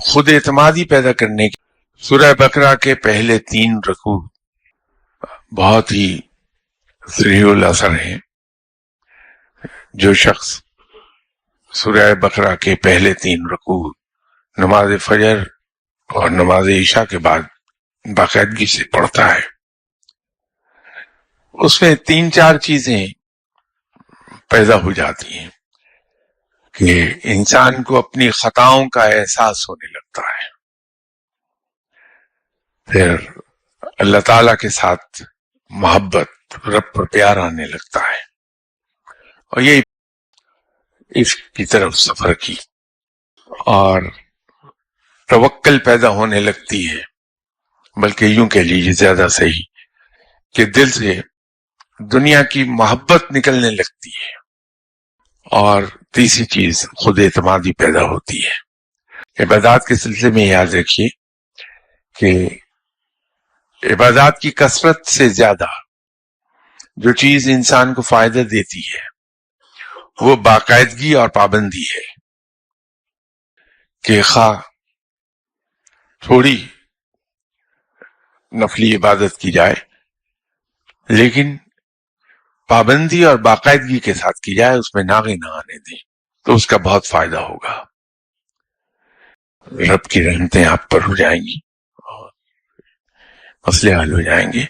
خود اعتمادی پیدا کرنے کی سورہ بقرہ کے پہلے 3 رکوع بہت ہی سریع الاثر ہیں. جو شخص سورہ بقرہ کے پہلے 3 رکوع نماز فجر اور نماز عشاء کے بعد باقاعدگی سے پڑھتا ہے، اس میں 3-4 چیزیں پیدا ہو جاتی ہیں کہ انسان کو اپنی خطاؤں کا احساس ہونے لگتا ہے، پھر اللہ تعالیٰ کے ساتھ محبت، رب پر پیار آنے لگتا ہے، اور یہ اس کی طرف سفر کی اور توکل پیدا ہونے لگتی ہے. بلکہ یوں کہہ لیجیے زیادہ صحیح کہ دل سے دنیا کی محبت نکلنے لگتی ہے. اور تیسری چیز خود اعتمادی پیدا ہوتی ہے. عبادات کے سلسلے میں یاد رکھیے کہ عبادات کی کثرت سے زیادہ جو چیز انسان کو فائدہ دیتی ہے وہ باقاعدگی اور پابندی ہے. کہ خواہ تھوڑی نفلی عبادت کی جائے لیکن پابندی اور باقاعدگی کے ساتھ کی جائے، اس میں ناغے نہ آنے دیں، تو اس کا بہت فائدہ ہوگا. رب کی رحمتیں آپ پر ہو جائیں گی اور مسئلے حل ہو جائیں گے.